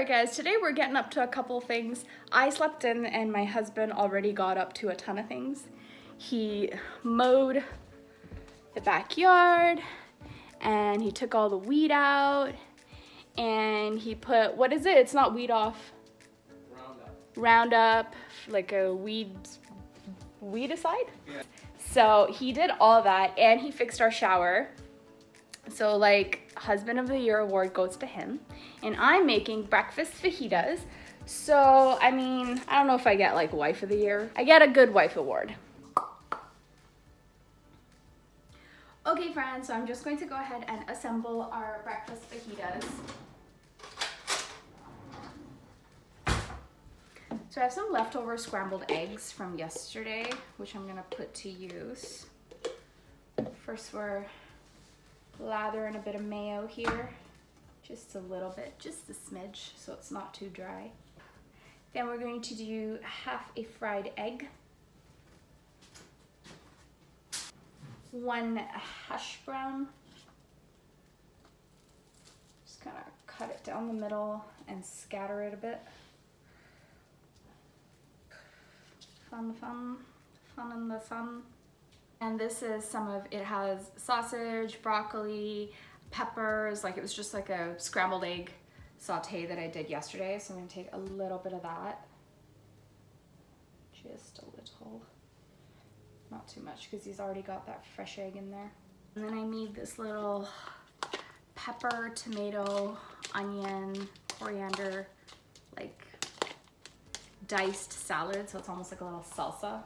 Alright guys, today we're getting up to a couple things. I slept in and my husband already got up to a ton of things. He mowed the backyard and he took all the weed out and he put, what is it? It's not weed off. Roundup, like a weed-aside? Yeah. So he did all that and he fixed our shower. So like husband of the year award goes to him. And I'm making breakfast fajitas. So, I mean, I don't know if I get like wife of the year. I get a good wife award. Okay friends, so I'm just going to go ahead and assemble our breakfast fajitas. So I have some leftover scrambled eggs from yesterday, which I'm gonna put to use. First we're lathering a bit of mayo here. Just a little bit, just a smidge, so it's not too dry. Then we're going to do half a fried egg. 1 hash brown. Just kind of cut it down the middle and scatter it a bit. Fun in the sun. And this is some of, it has sausage, broccoli, peppers, like it was just like a scrambled egg saute that I did yesterday. So I'm gonna take a little bit of that. Just a little. Not too much because he's already got that fresh egg in there. And then I made this little pepper, tomato, onion, coriander, like diced salad. So it's almost like a little salsa.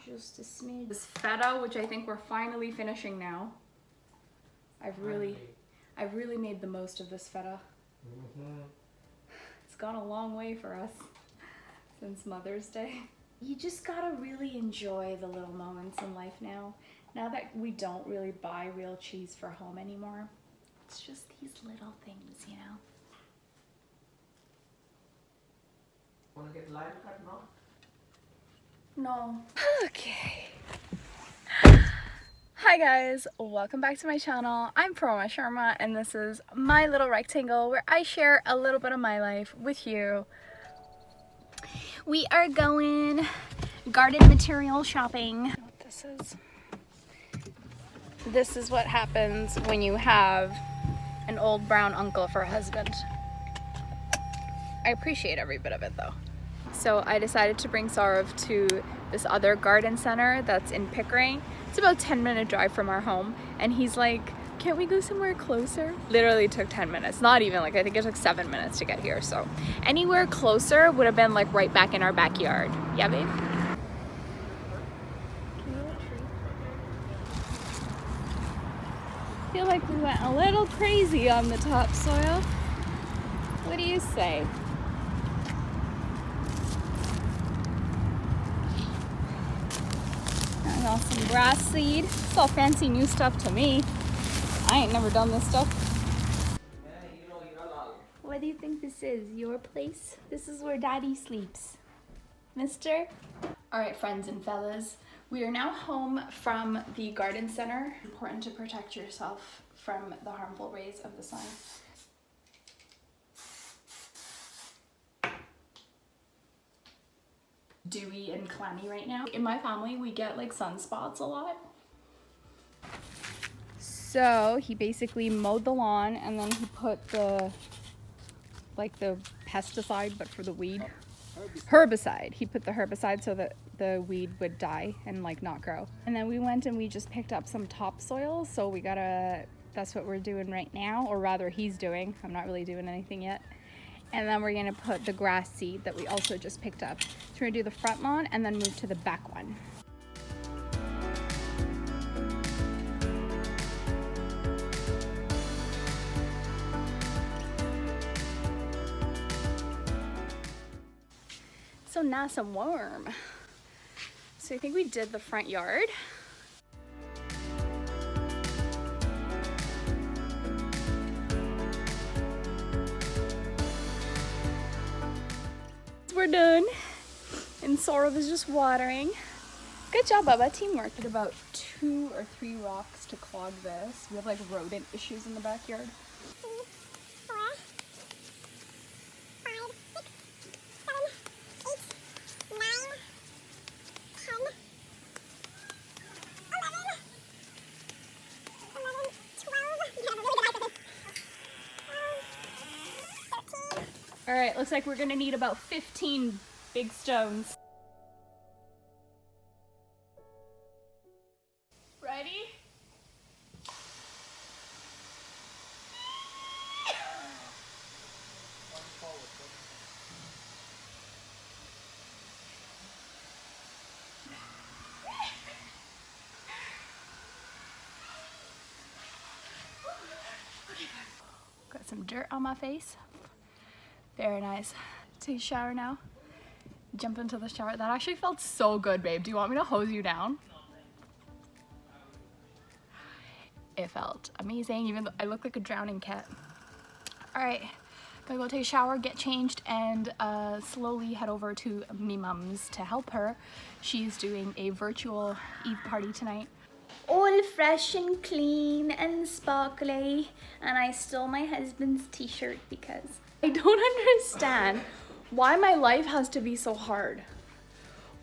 Just a smidge. This feta, which I think we're finally finishing now. I've really made the most of this feta. It's gone a long way for us since Mother's Day. You just gotta really enjoy the little moments in life now. Now that we don't really buy real cheese for home anymore, it's just these little things, you know. Wanna get lime cut now? No. Okay. Hi guys, welcome back to my channel. I'm Paroma Sharma and this is my little rectangle where I share a little bit of my life with you. We are going garden material shopping. What this is. This is what happens when you have an old brown uncle for a husband. I appreciate every bit of it though. So I decided to bring Saurav to this other garden center that's in Pickering. It's about a 10-minute drive from our home. And he's like, can't we go somewhere closer? Literally took 10 minutes. Not even, like I think it took 7 minutes to get here. So anywhere closer would have been like right back in our backyard. Yeah, babe? I feel like we went a little crazy on the topsoil. What do you say? Some grass seed. It's all fancy new stuff to me. I ain't never done this stuff. What do you think this is? Your place? This is where Daddy sleeps. Mister? Alright friends and fellas, we are now home from the garden center. It's important to protect yourself from the harmful rays of the sun. Dewy and clammy right now. In my family, we get like sunspots a lot. So he basically mowed the lawn and then he put the pesticide, but for the weed. Herbicide. He put the herbicide so that the weed would die and like not grow. And then we went and we just picked up some topsoil. So that's what we're doing right now, or rather he's doing. I'm not really doing anything yet. And then we're gonna put the grass seed that we also just picked up. So we're gonna do the front lawn and then move to the back one. So nice and warm. So I think we did the front yard. We're done. And Saurav is just watering. Good job, Bubba. Teamwork. Did about 2 or 3 rocks to clog this. We have like rodent issues in the backyard. All right, looks like we're gonna need about 15 big stones. Ready? Got some dirt on my face. Very nice. Take a shower now. Jump into the shower. That actually felt so good, babe. Do you want me to hose you down? It felt amazing, even though I look like a drowning cat. All right, gonna go take a shower, get changed, and slowly head over to me mum's to help her. She's doing a virtual Eid party tonight. All fresh and clean and sparkly, and I stole my husband's t-shirt because I don't understand why my life has to be so hard.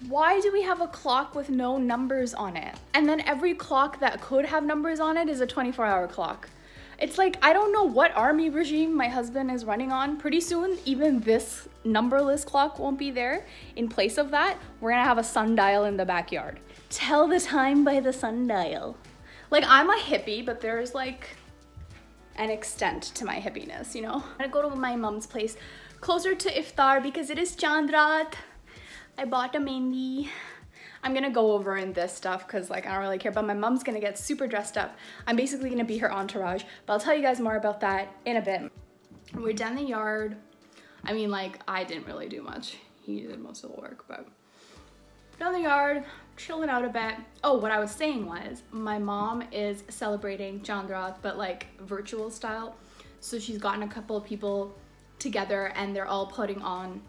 Why do we have a clock with no numbers on it? And then every clock that could have numbers on it is a 24-hour clock. It's like, I don't know what army regime my husband is running on. Pretty soon, even this numberless clock won't be there. In place of that, we're gonna have a sundial in the backyard. Tell the time by the sundial. Like, I'm a hippie, but there's like an extent to my hippiness, you know? I'm gonna go to my mom's place closer to iftar because it is Chand Raat. I bought a mehndi. I'm gonna go over in this stuff because like I don't really care, but my mom's gonna get super dressed up. I'm basically gonna be her entourage, but I'll tell you guys more about that in a bit. We're down the yard. I mean, like, I didn't really do much. He did most of the work, but down the yard, chilling out a bit. Oh, what I was saying was my mom is celebrating Chand Raat, but like virtual style. So she's gotten a couple of people together and they're all putting on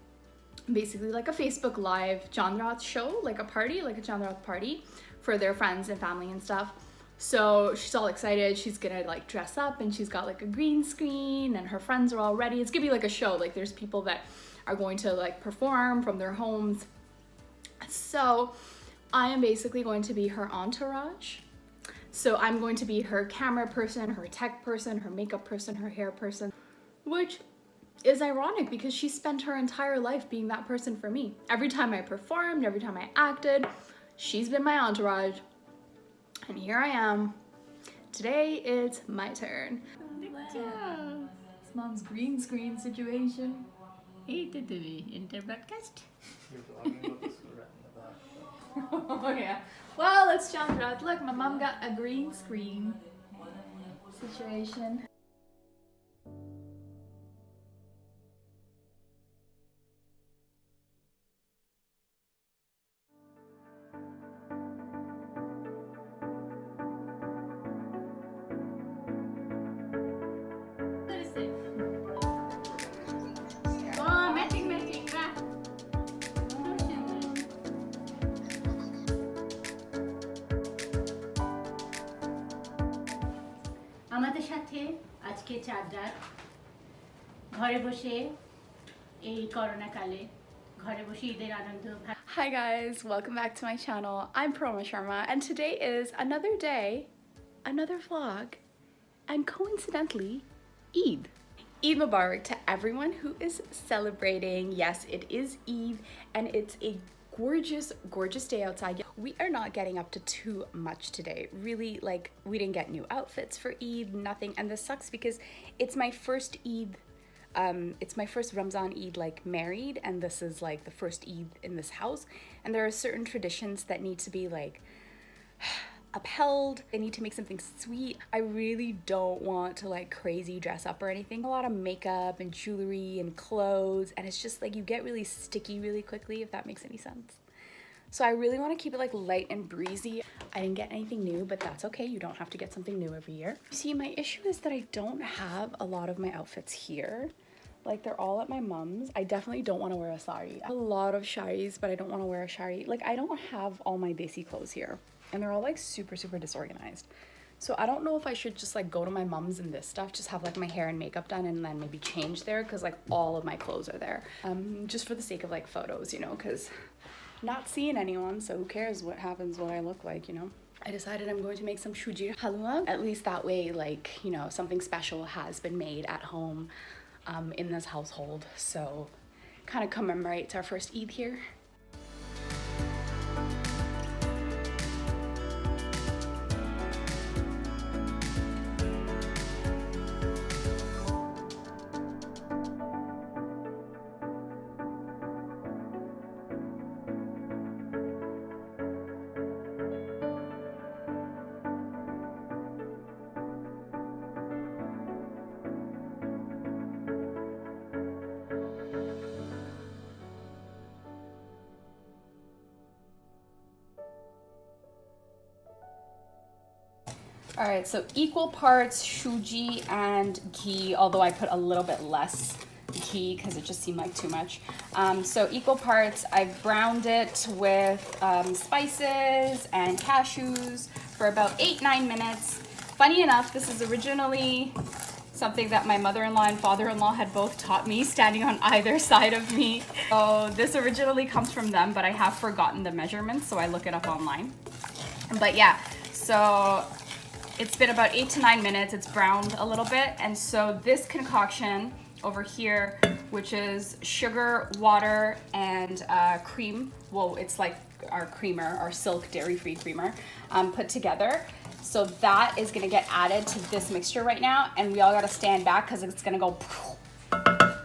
basically like a Facebook Live Chand Raat show, like a party, like a Chand Raat party for their friends and family and stuff. So she's all excited. She's gonna like dress up and she's got like a green screen and her friends are all ready. It's gonna be like a show. Like there's people that are going to like perform from their homes. So I am basically going to be her entourage. So I'm going to be her camera person, her tech person, her makeup person, her hair person, which is ironic because she spent her entire life being that person for me. Every time I performed, every time I acted, she's been my entourage. And here I am. Today it's my turn. Wow. It's mom's green screen situation. Ito to be inter-broadcast. Oh yeah. Well, it's Chand Raat. Look, my mom got a green screen situation. আমাদের সাথে আজকে চাঁদরাত ঘরে বসে এই corona কালে ঘরে বসে ঈদের আনন্দ। Hi guys, welcome back to my channel. I'm Paroma Sharma and today is another day, another vlog, and coincidentally, Eid. Eid Mubarak to everyone who is celebrating. Yes, it is Eid and it's a gorgeous, gorgeous day outside. We are not getting up to too much today. Really, like, we didn't get new outfits for Eid, nothing. And this sucks because it's my first Eid, it's my first Ramzan Eid, like, married, and this is like the first Eid in this house. And there are certain traditions that need to be like upheld. I need to make something sweet. I really don't want to like crazy dress up or anything. A lot of makeup and jewelry and clothes, and it's just like you get really sticky really quickly, if that makes any sense. So I really want to keep it like light and breezy. I didn't get anything new, but that's okay. You don't have to get something new every year. See, my issue is that I don't have a lot of my outfits here. Like, they're all at my mom's. I definitely don't want to wear a sari. I have a lot of sharis, but I don't want to wear a shari. Like, I don't have all my desi clothes here. And they're all like super, super disorganized. So I don't know if I should just like go to my mom's and this stuff, just have like my hair and makeup done and then maybe change there, because like all of my clothes are there. Just for the sake of like photos, you know, because not seeing anyone, so who cares what happens, what I look like, you know. I decided I'm going to make some suji halwa. At least that way, like, you know, something special has been made at home. in this household. So kind of commemorates our first Eid here. All right, so equal parts suji and ghee, although I put a little bit less ghee because it just seemed like too much. So equal parts, I've browned it with spices and cashews for about 8-9 minutes. Funny enough, this is originally something that my mother-in-law and father-in-law had both taught me, standing on either side of me. So this originally comes from them, but I have forgotten the measurements, so I look it up online. But yeah, so it's been about 8 to 9 minutes. It's browned a little bit. And so this concoction over here, which is sugar, water, and cream. Well, it's like our creamer, our Silk dairy-free creamer, put together. So that is gonna get added to this mixture right now. And we all gotta stand back because it's gonna go. Add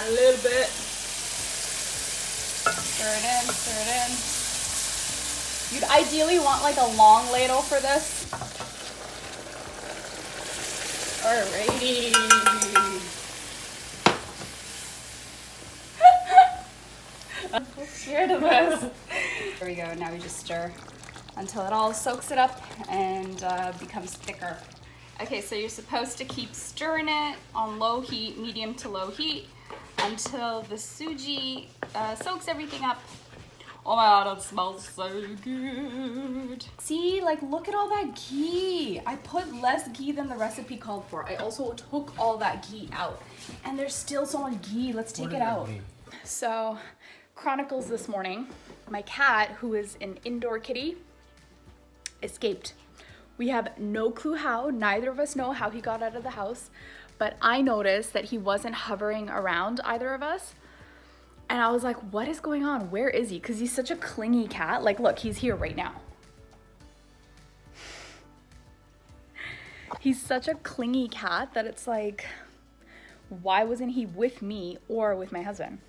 a little bit. Stir it in, stir it in. You'd ideally want like a long ladle for this. Alrighty. I'm so scared of this. There we go, now we just stir until it all soaks it up and becomes thicker. Okay, so you're supposed to keep stirring it on low heat, medium to low heat, until the suji soaks everything up. Oh my god, it smells so good. See, like, look at all that ghee. I put less ghee than the recipe called for. I also took all that ghee out. And there's still so much ghee. Let's take it out. So, chronicles this morning. My cat, who is an indoor kitty, escaped. We have no clue how. Neither of us know how he got out of the house. But I noticed that he wasn't hovering around either of us. And I was like, what is going on? Where is he? Because he's such a clingy cat. Like, look, he's here right now. He's such a clingy cat that it's like, why wasn't he with me or with my husband?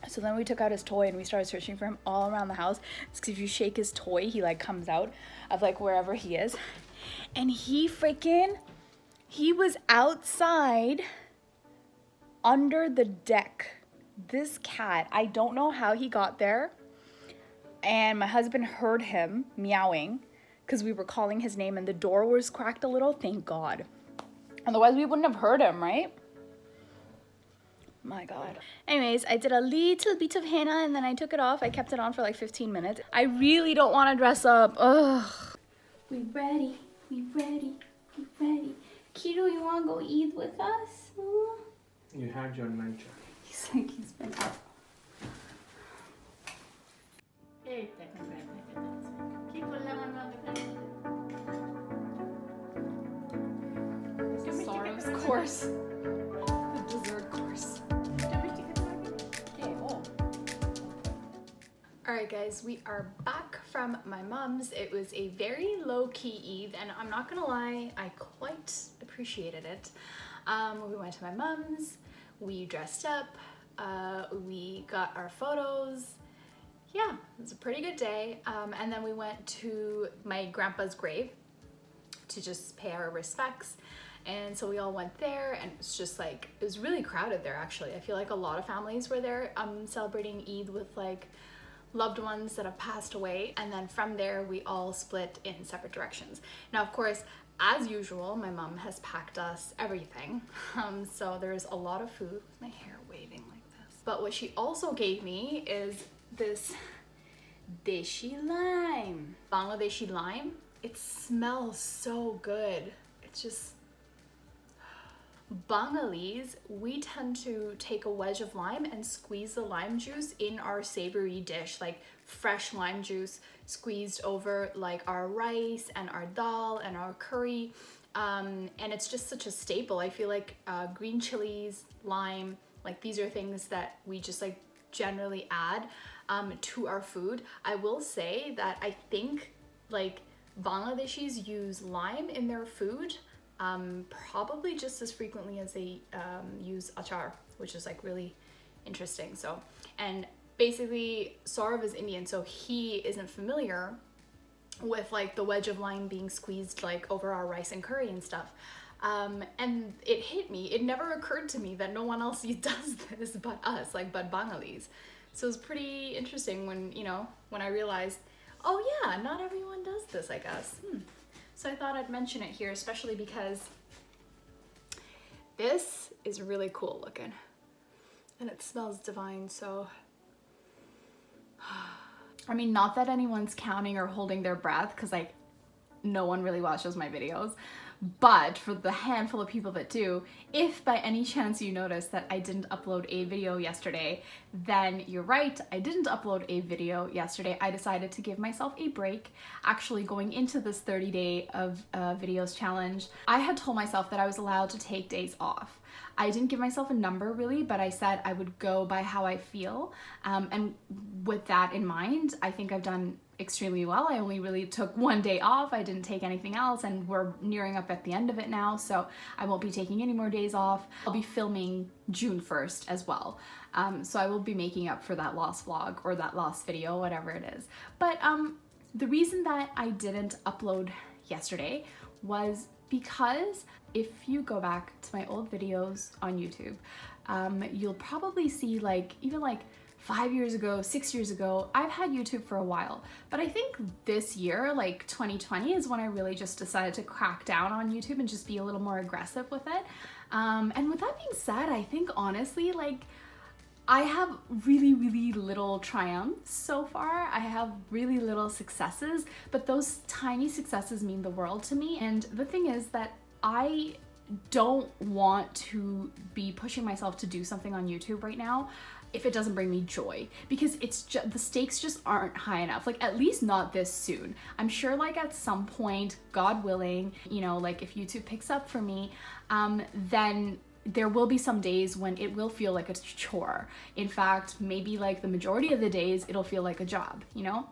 So then we took out his toy and we started searching for him all around the house. It's because if you shake his toy, he like comes out of like wherever he is. And he was outside under the deck. This cat, I don't know how he got there, and my husband heard him meowing because we were calling his name and the door was cracked a little, thank God. Otherwise we wouldn't have heard him, right? My God. Anyways, I did a little bit of henna and then I took it off. I kept it on for like 15 minutes. I really don't want to dress up. Ugh. We ready, we ready, we ready. Kiro, you want to go eat with us? You had your nature. He's like, he's been out. The Sorrow's course. The dessert course. Okay, oh. Alright guys, we are back from my mom's. It was a very low-key Eid, and I'm not gonna lie, I quite appreciated it. We went to my mom's, we dressed up, we got our photos. Yeah, it was a pretty good day. And then we went to my grandpa's grave to just pay our respects. And so we all went there, and it's just like, it was really crowded there actually. I feel like a lot of families were there celebrating Eid with like loved ones that have passed away. And then from there, we all split in separate directions. Now, of course, as usual, my mom has packed us everything. So there's a lot of food. My hair waving like this. But what she also gave me is this Deshi lime. Bangladeshi lime. It smells so good. It's just, Bengalis, we tend to take a wedge of lime and squeeze the lime juice in our savory dish, like fresh lime juice squeezed over like our rice and our dal and our curry. And it's just such a staple. I feel like green chilies, lime, like these are things that we just like generally add to our food. I will say that I think like Bangladeshis use lime in their food probably just as frequently as they use achar, which is like really interesting. So, and basically Saurav is Indian, so he isn't familiar with like the wedge of lime being squeezed like over our rice and curry and stuff. And it hit me. It never occurred to me that no one else does this but us, like but Bengalis. So it was pretty interesting when, you know, when I realized, oh yeah, not everyone does this, I guess. So I thought I'd mention it here, especially because this is really cool looking and it smells divine. So I mean, not that anyone's counting or holding their breath, because like no one really watches my videos, but for the handful of people that do, if by any chance you notice that I didn't upload a video yesterday, then you're right, I didn't upload a video yesterday. I decided to give myself a break. Actually, going into this 30-day of videos challenge, I had told myself that I was allowed to take days off. I didn't give myself a number really, but I said I would go by how I feel. And with that in mind, I think I've done extremely well. I only really took one day off. I didn't take anything else, and we're nearing up at the end of it now, so I won't be taking any more days off. I'll be filming June 1st as well. So I will be making up for that lost vlog or that lost video, whatever it is. But the reason that I didn't upload yesterday was because if you go back to my old videos on YouTube, you'll probably see like even like 5 years ago, 6 years ago, I've had YouTube for a while, but I think this year, like 2020, is when I really just decided to crack down on YouTube and just be a little more aggressive with it. And with that being said, I think honestly, like I have really, really little triumphs so far. I have really little successes, but those tiny successes mean the world to me. And the thing is that I don't want to be pushing myself to do something on YouTube right now if it doesn't bring me joy, because it's just, the stakes just aren't high enough, like at least not this soon. I'm sure like at some point, God willing, you know, like if YouTube picks up for me, then there will be some days when it will feel like a chore. In fact, maybe like the majority of the days it'll feel like a job, you know,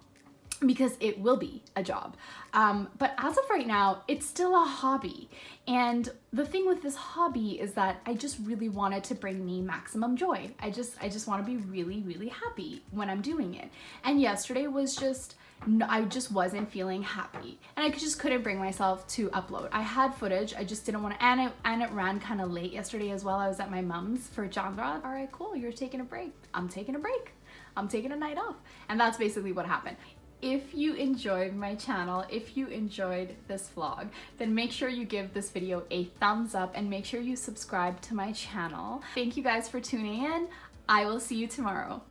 because it will be a job. But as of right now, it's still a hobby. And the thing with this hobby is that I just really want it to bring me maximum joy. I just want to be really, really happy when I'm doing it. And yesterday was just, I just wasn't feeling happy. And I just couldn't bring myself to upload. I had footage, I just didn't want to, and it ran kind of late yesterday as well. I was at my mom's for Chandra. All right, cool, you're taking a break. I'm taking a break. I'm taking a night off. And that's basically what happened. If you enjoyed my channel, if you enjoyed this vlog, then make sure you give this video a thumbs up and make sure you subscribe to my channel. Thank you guys for tuning in. I will see you tomorrow.